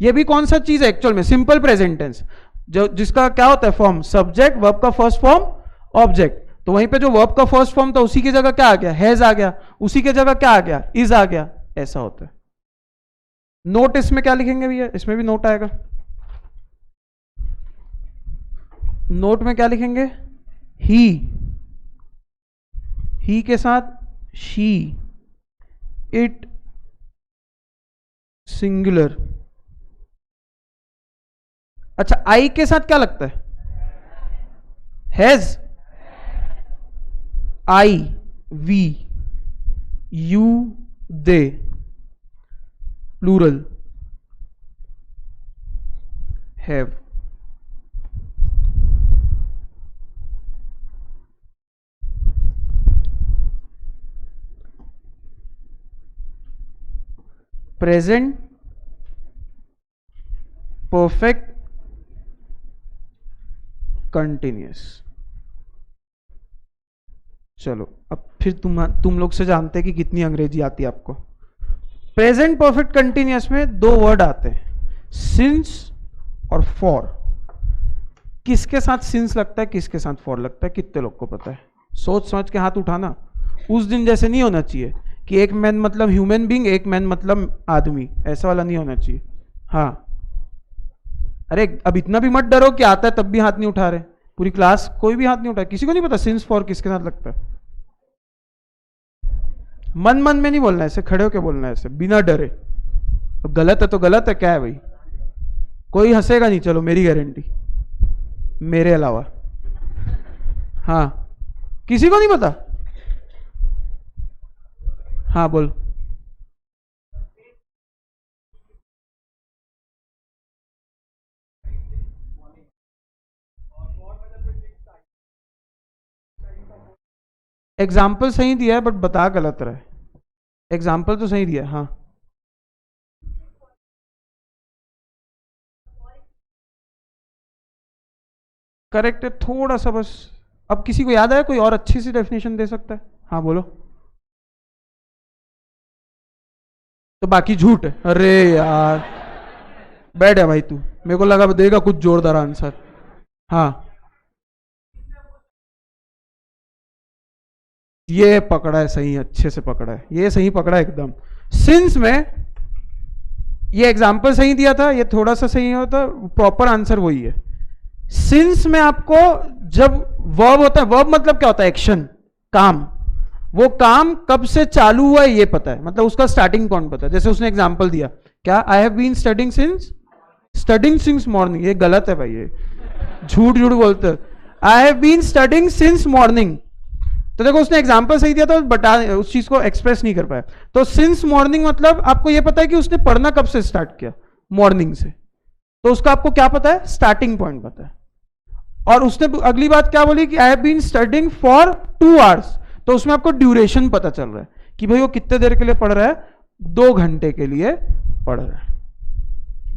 ये भी कौन सा चीज है एक्चुअल में, सिंपल प्रेजेंट टेंस, जो जिसका क्या होता है फॉर्म, सब्जेक्ट, वर्ब का फर्स्ट फॉर्म, ऑब्जेक्ट। तो वहीं पे जो वर्ब का फर्स्ट फॉर्म था उसी की जगह क्या आ गया, हैज आ गया, उसी की जगह क्या आ गया, इज आ गया, ऐसा होता है। नोट इसमें क्या लिखेंगे भैया, इसमें भी नोट आएगा, नोट में क्या लिखेंगे, ही के साथ शी, इट सिंगुलर। अच्छा आई के साथ क्या लगता है, has, I, we, you, they, plural, have. Present perfect continuous. चलो अब फिर तुम लोग से जानते हैं कि कितनी अंग्रेजी आती है आपको। प्रेजेंट परफेक्ट कंटिन्यूअस में 2 वर्ड आते हैं, सिंस और फॉर। किसके साथ सिंस लगता है, किसके साथ फॉर लगता है, कितने लोग को पता है, सोच समझ के हाथ उठाना। उस दिन जैसे नहीं होना चाहिए कि एक मैन मतलब ह्यूमन बीइंग, एक मैन मतलब आदमी, ऐसा वाला नहीं होना चाहिए। हाँ अरे अब इतना भी मत डरो कि आता है तब भी हाथ नहीं उठा रहे, पूरी क्लास कोई भी हाथ नहीं उठाया, किसी को नहीं पता सिंस फॉर किसके साथ लगता है? मन मन में नहीं बोलना है, ऐसे खड़े होके बोलना है, ऐसे बिना डरे। तो गलत है तो गलत है, क्या है भाई? कोई हंसेगा नहीं, चलो मेरी गारंटी, मेरे अलावा। हाँ, किसी को नहीं पता? हाँ बोल। एग्जाम्पल सही दिया है बट बता गलत रहा है। एग्जाम्पल तो सही दिया है, हाँ। करेक्ट है थोड़ा सा बस। अब किसी को याद है कोई और अच्छी सी डेफिनेशन दे सकता है? हाँ बोलो। तो बाकी झूठ है। अरे यार बैठ है भाई तू, मेरे को लगा देगा कुछ जोरदार आंसर। हाँ ये पकड़ा है सही, अच्छे से पकड़ा है, ये सही पकड़ा है एकदम। सिंस में ये एग्जाम्पल सही दिया था, ये थोड़ा सा सही होता, प्रॉपर आंसर वही है। सिंस में आपको जब वर्ब होता है, वर्ब मतलब क्या होता है? एक्शन, काम। वो काम कब से चालू हुआ है ये पता है, मतलब उसका स्टार्टिंग पॉइंट पता है। जैसे उसने एग्जांपल दिया क्या, I have been studying since morning. ये गलत है भाई, ये झूठ झूठ बोलते। I have been studying since morning, तो देखो उसने एग्जांपल सही दिया था, बता उस चीज को एक्सप्रेस नहीं कर पाया। तो सिंस मॉर्निंग मतलब आपको ये पता है कि उसने पढ़ना कब से स्टार्ट किया, मॉर्निंग से, तो उसका आपको क्या पता है? स्टार्टिंग पॉइंट पता है। और उसने अगली बात क्या बोली कि I have been studying for 2 hours, तो उसमें आपको ड्यूरेशन पता चल रहा है कि भाई वो कितने देर के लिए पढ़ रहा है, 2 घंटे के लिए पढ़ रहा है।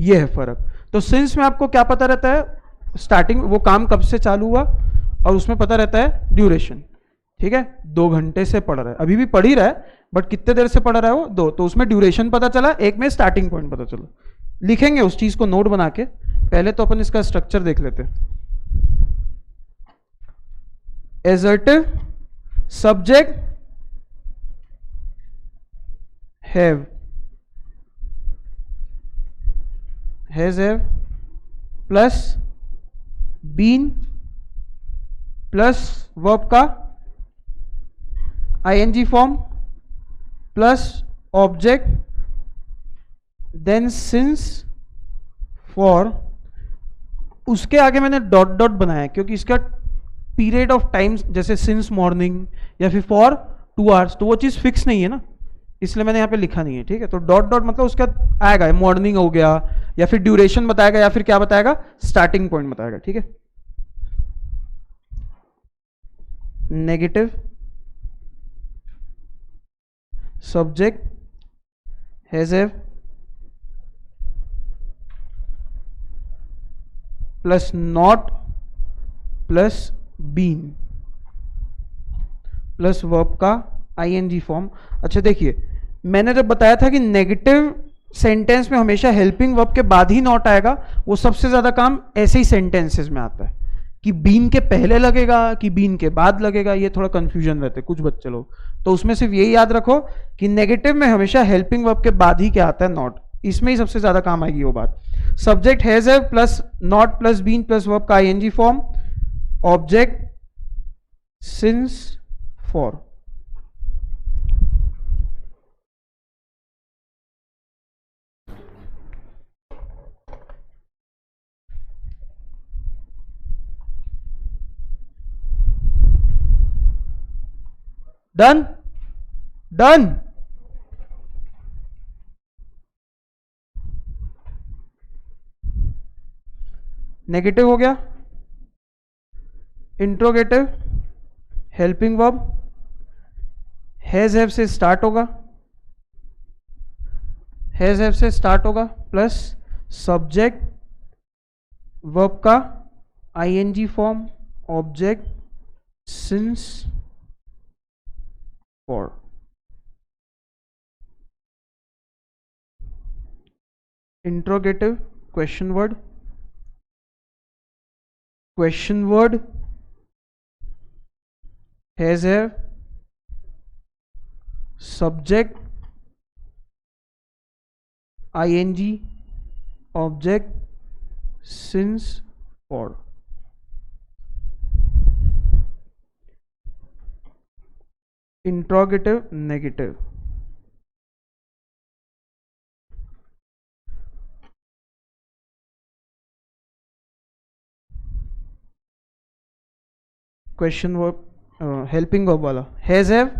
ये है फर्क। तो सिंस में आपको क्या पता रहता है? स्टार्टिंग, वो काम कब से चालू हुआ, और उसमें पता रहता है ड्यूरेशन। ठीक है, 2 घंटे से पढ़ रहा है, अभी भी पढ़ ही रहा है बट कितने देर से पढ़ रहा है वो, 2, तो उसमें ड्यूरेशन पता चला, एक में स्टार्टिंग पॉइंट पता चला। लिखेंगे उस चीज को नोट बना के, पहले तो अपन इसका स्ट्रक्चर देख लेते हैं। Assertive, subject, have, has have plus been plus verb का ING form plus object, then since for. उसके आगे मैंने डॉट डॉट बनाया क्योंकि इसका पीरियड ऑफ टाइम, जैसे सिंस मॉर्निंग या फिर फॉर 2 आवर्स, तो वो चीज फिक्स नहीं है ना, इसलिए मैंने यहाँ पे लिखा नहीं है। ठीक है, तो डॉट डॉट मतलब उसका आएगा मॉर्निंग हो गया, या फिर ड्यूरेशन बताएगा, या फिर क्या बताएगा? स्टार्टिंग पॉइंट बताएगा। ठीक है, negative, subject, has have plus not plus been plus verb का आईएनजी फॉर्म। अच्छा देखिए, मैंने जब बताया था कि नेगेटिव सेंटेंस में हमेशा हेल्पिंग वर्ब के बाद ही नॉट आएगा, वो सबसे ज्यादा काम ऐसे ही सेंटेंसेस में आता है कि बीन के पहले लगेगा कि बीन के बाद लगेगा, ये थोड़ा कंफ्यूजन रहते कुछ बच्चे लोग। तो उसमें सिर्फ यही याद रखो कि नेगेटिव में हमेशा हेल्पिंग वर्ब के बाद ही क्या आता है? नॉट। इसमें ही सबसे ज्यादा काम आएगी वो बात। Subject has have plus not plus been plus verb का ING form, object since for. Done done. Negative हो गया, interrogative, helping verb has have से स्टार्ट होगा, हैज हैव से स्टार्ट होगा प्लस सब्जेक्ट वर्ब का ING form, object since for. Interrogative, question word, question word has have, subject I N G, object since for. Interrogative negative. Question verb helping verb वाला, has have,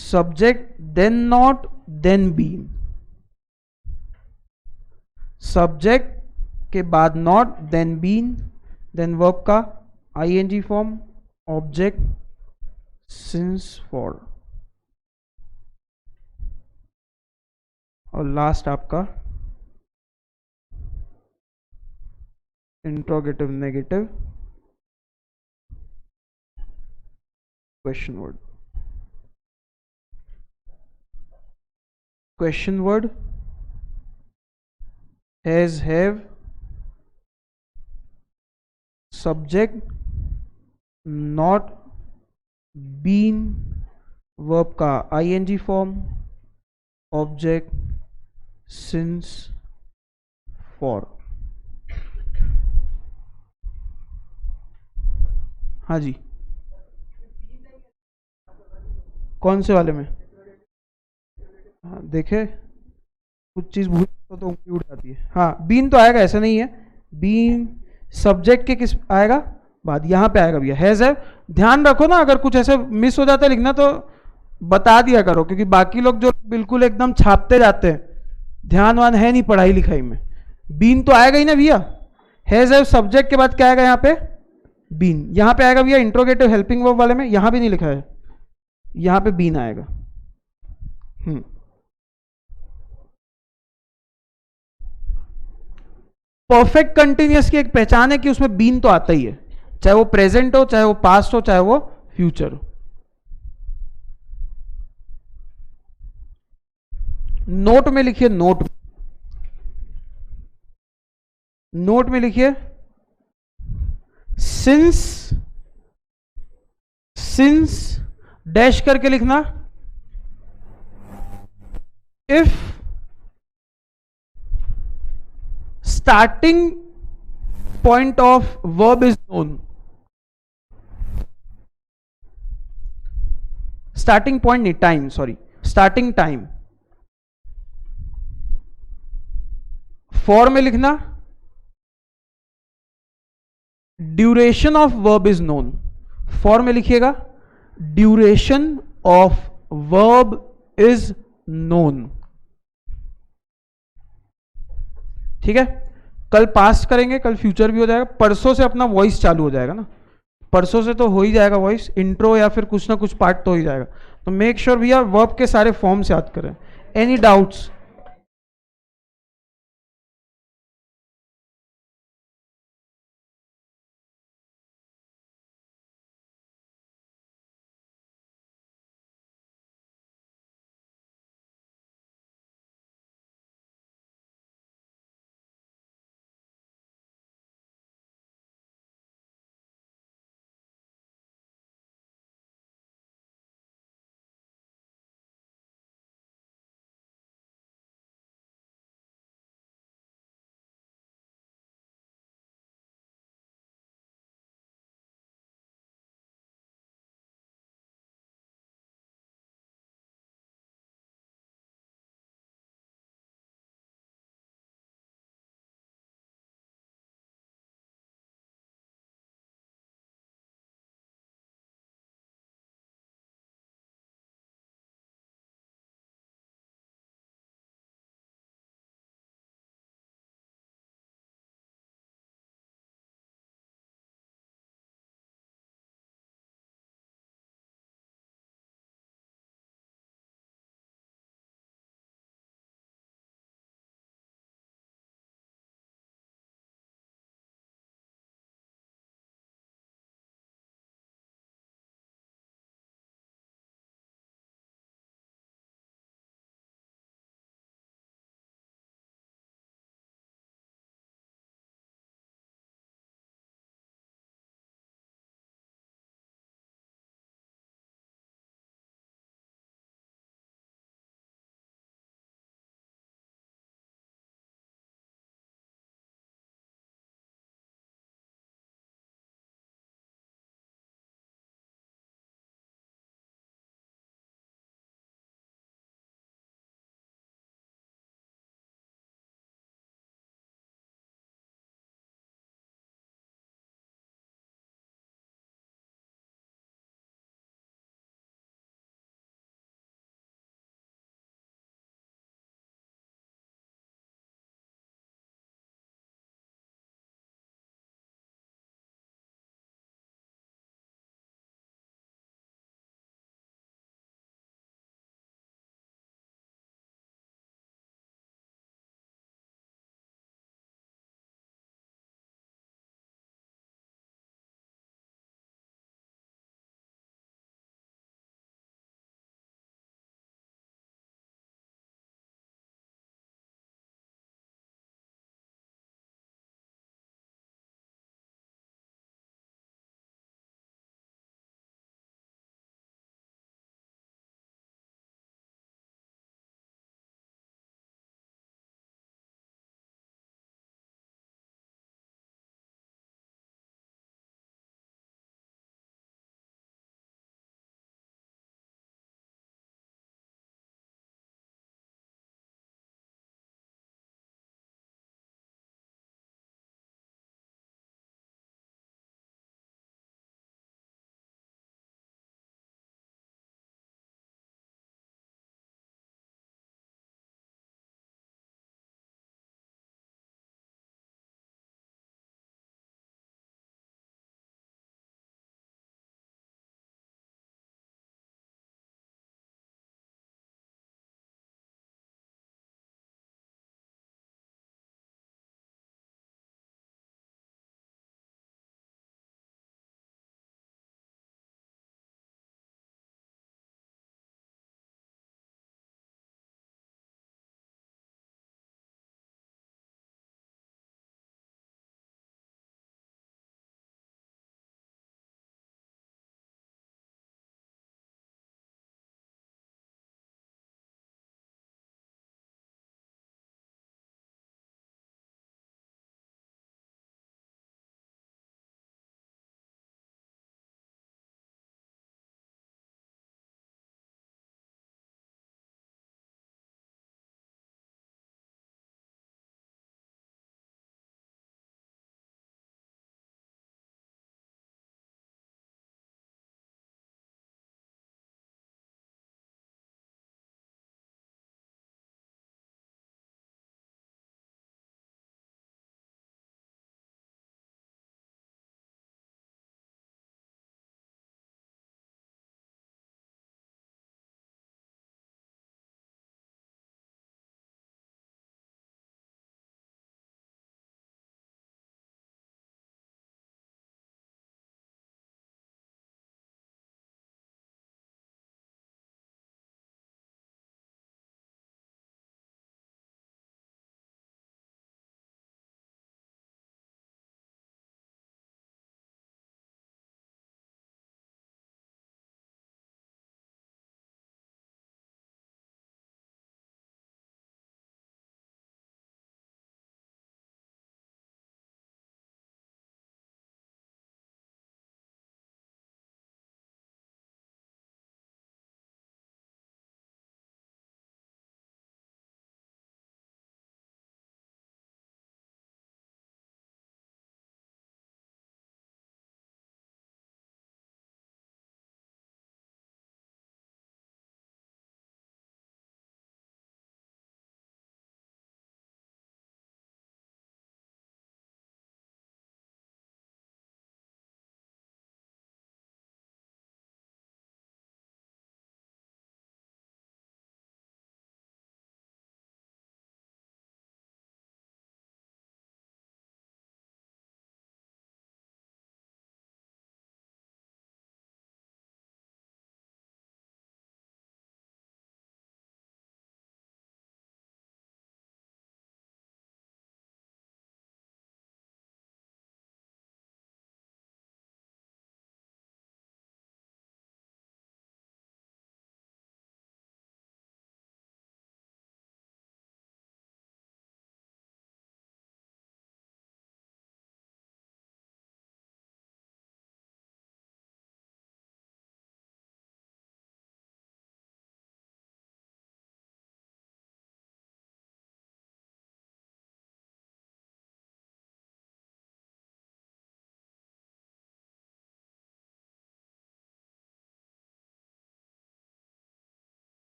subject then not then been, subject के बाद not then been, then verb का ING form, object since for, और लास्ट आपका interrogative negative question word. Question word has have, subject not been, verb का ING form, object since for. हाँ जी, कौन से वाले में? हाँ देखे, कुछ चीज भूल तो उंगली उठ जाती है। हाँ बीन तो आएगा, ऐसा नहीं है, बीन सब्जेक्ट के किस आएगा बाद, यहाँ पे आएगा भैया हैज हैव। ध्यान रखो ना, अगर कुछ ऐसे मिस हो जाता है लिखना तो बता दिया करो, क्योंकि बाकी लोग जो बिल्कुल एकदम छापते जाते हैं, ध्यान वान है नहीं पढ़ाई लिखाई में। बीन तो आएगा ही ना भैया, हैज हैव सब्जेक्ट के बाद क्या आएगा यहाँ पे? बीन। यहाँ पे आएगा भैया इंट्रोगेटिव हेल्पिंग वर्ब वाले में, यहाँ भी नहीं लिखा है, यहाँ पे बीन आएगा। परफेक्ट कंटिन्यूअस की एक पहचान है कि उसमें बीन तो आता ही है, चाहे वो प्रेजेंट हो, चाहे वो पास्ट हो, चाहे वो फ्यूचर हो। नोट में लिखिए, नोट में लिखिए सिंस डैश करके लिखना, if starting point of verb is known, starting point नहीं, time, sorry, starting time. For में लिखना duration of verb is known, for में लिखिएगा duration of verb is known. ठीक है, कल पास्ट करेंगे, कल फ्यूचर भी हो जाएगा, परसों से अपना वॉइस चालू हो जाएगा ना, परसों से तो हो ही जाएगा वॉइस, इंट्रो या फिर कुछ ना कुछ पार्ट तो हो ही जाएगा। तो मेक श्योर भैया वर्ब के सारे फॉर्म्स याद करें। Any doubts?